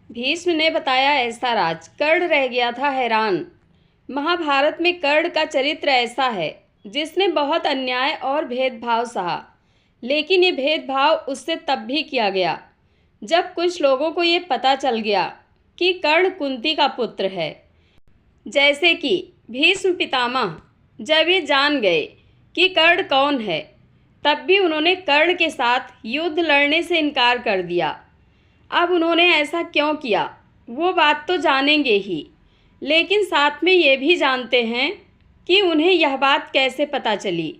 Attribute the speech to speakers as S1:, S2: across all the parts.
S1: भीष्म ने बताया ऐसा राज। कर्ण रह गया था हैरान। महाभारत में कर्ण का चरित्र ऐसा है जिसने बहुत अन्याय और भेदभाव सहा, लेकिन ये भेदभाव उससे तब भी किया गया जब कुछ लोगों को ये पता चल गया कि कर्ण कुंती का पुत्र है। जैसे कि भीष्म पितामह जब ये जान गए कि कर्ण कौन है, तब भी उन्होंने कर्ण के साथ युद्ध लड़ने से इनकार कर दिया। अब उन्होंने ऐसा क्यों किया वो बात तो जानेंगे ही, लेकिन साथ में ये भी जानते हैं कि उन्हें यह बात कैसे पता चली।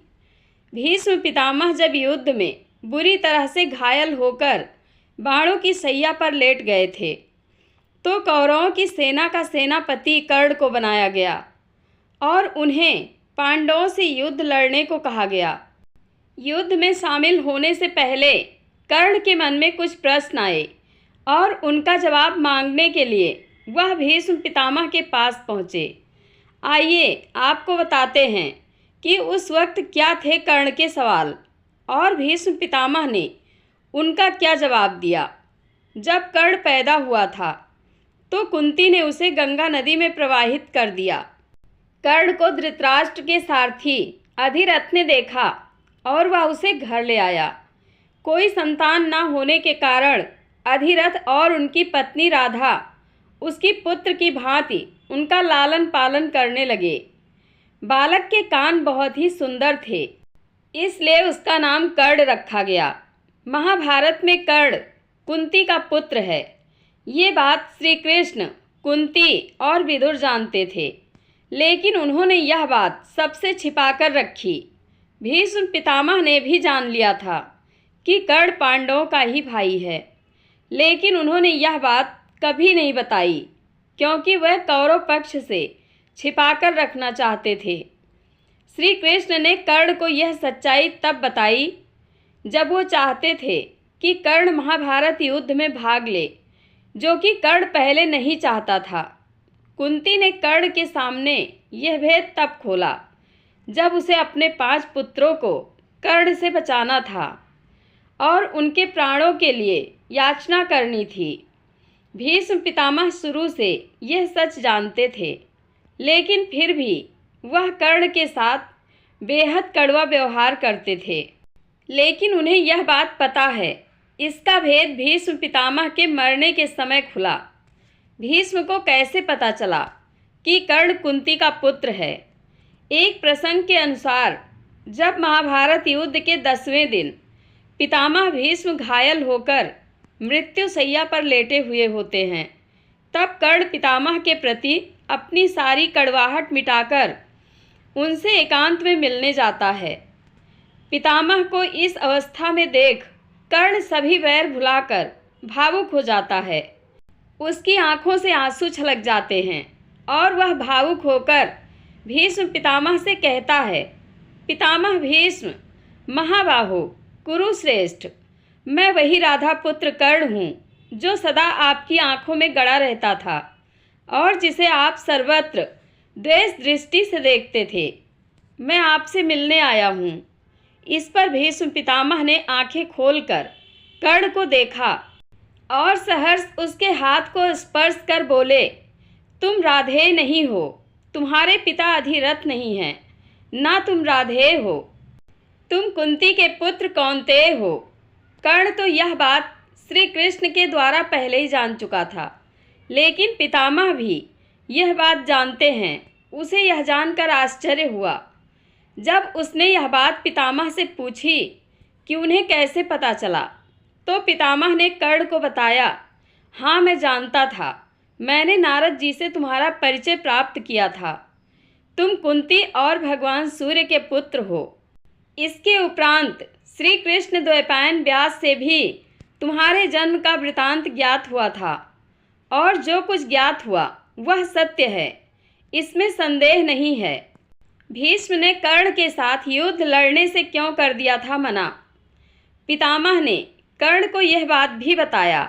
S1: भीष्म पितामह जब युद्ध में बुरी तरह से घायल होकर बाणों की सैया पर लेट गए थे, तो कौरवों की सेना का सेनापति कर्ण को बनाया गया और उन्हें पांडवों से युद्ध लड़ने को कहा गया। युद्ध में शामिल होने से पहले कर्ण के मन में कुछ प्रश्न आए और उनका जवाब मांगने के लिए वह भीष्म पितामह के पास पहुँचे। आइए आपको बताते हैं कि उस वक्त क्या थे कर्ण के सवाल और भीष्म पितामह ने उनका क्या जवाब दिया। जब कर्ण पैदा हुआ था तो कुंती ने उसे गंगा नदी में प्रवाहित कर दिया। कर्ण को धृतराष्ट्र के सारथी अधिरथ ने देखा और वह उसे घर ले आया। कोई संतान न होने के कारण अधिरथ और उनकी पत्नी राधा उसकी पुत्र की भांति उनका लालन पालन करने लगे। बालक के कान बहुत ही सुंदर थे, इसलिए उसका नाम कर्ण रखा गया। महाभारत में कर्ण कुंती का पुत्र है। ये बात श्री कृष्ण, कुंती और विदुर जानते थे, लेकिन उन्होंने यह बात सबसे छिपाकर रखी। भीष्म पितामह ने भी जान लिया था कि कर्ण पांडवों का ही भाई है, लेकिन उन्होंने यह बात कभी नहीं बताई क्योंकि वह कौरव पक्ष से छिपाकर रखना चाहते थे। श्री कृष्ण ने कर्ण को यह सच्चाई तब बताई जब वो चाहते थे कि कर्ण महाभारत युद्ध में भाग ले, जो कि कर्ण पहले नहीं चाहता था। कुंती ने कर्ण के सामने यह भेद तब खोला जब उसे अपने 5 पुत्रों को कर्ण से बचाना था और उनके प्राणों के लिए याचना करनी थी। भीष्म पितामह शुरू से यह सच जानते थे, लेकिन फिर भी वह कर्ण के साथ बेहद कड़वा व्यवहार करते थे। लेकिन उन्हें यह बात पता है। इसका भेद भीष्म पितामह के मरने के समय खुला। भीष्म को कैसे पता चला कि कर्ण कुंती का पुत्र है? एक प्रसंग के अनुसार जब महाभारत युद्ध के 10वें दिन पितामह भीष्म घायल होकर मृत्यु शैया पर लेटे हुए होते हैं, तब कर्ण पितामह के प्रति अपनी सारी कड़वाहट मिटाकर उनसे एकांत में मिलने जाता है। पितामह को इस अवस्था में देख कर्ण सभी वैर भुलाकर भावुक हो जाता है। उसकी आंखों से आंसू छलक जाते हैं और वह भावुक होकर भीष्म पितामह से कहता है, पितामह भीष्म, महाबाहो, कुरुश्रेष्ठ, मैं वही राधा पुत्र कर्ण हूँ जो सदा आपकी आंखों में गड़ा रहता था और जिसे आप सर्वत्र द्वेष दृष्टि से देखते थे। मैं आपसे मिलने आया हूँ। इस पर भीष्म पितामह ने आंखें खोलकर कर्ण को देखा और सहर्ष उसके हाथ को स्पर्श कर बोले, तुम राधेय नहीं हो, तुम्हारे पिता अधिरथ नहीं हैं, ना तुम राधेय हो, तुम कुंती के पुत्र कौन्तेय हो। कर्ण तो यह बात श्री कृष्ण के द्वारा पहले ही जान चुका था, लेकिन पितामह भी यह बात जानते हैं। उसे यह जानकर आश्चर्य हुआ जब उसने यह बात पितामह से पूछी कि उन्हें कैसे पता चला, तो पितामह ने कर्ण को बताया, हाँ मैं जानता था, मैंने नारद जी से तुम्हारा परिचय प्राप्त किया था। तुम कुंती और भगवान सूर्य के पुत्र हो। इसके उपरांत श्री कृष्ण द्वैपायन व्यास से भी तुम्हारे जन्म का वृतांत ज्ञात हुआ था और जो कुछ ज्ञात हुआ वह सत्य है, इसमें संदेह नहीं है। भीष्म ने कर्ण के साथ युद्ध लड़ने से क्यों कर दिया था मना? पितामह ने कर्ण को यह बात भी बताया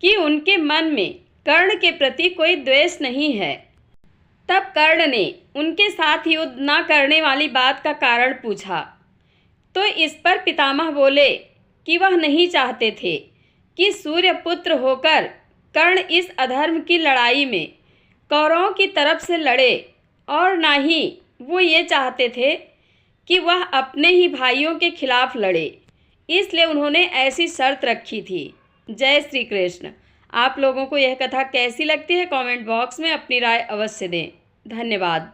S1: कि उनके मन में कर्ण के प्रति कोई द्वेष नहीं है। तब कर्ण ने उनके साथ युद्ध न करने वाली बात का कारण पूछा, तो इस पर पितामह बोले कि वह नहीं चाहते थे कि सूर्य पुत्र होकर कर्ण इस अधर्म की लड़ाई में कौरवों की तरफ से लड़े और ना ही वो ये चाहते थे कि वह अपने ही भाइयों के खिलाफ लड़े, इसलिए उन्होंने ऐसी शर्त रखी थी। जय श्री कृष्ण। आप लोगों को यह कथा कैसी लगती है कमेंट बॉक्स में अपनी राय अवश्य दें। धन्यवाद।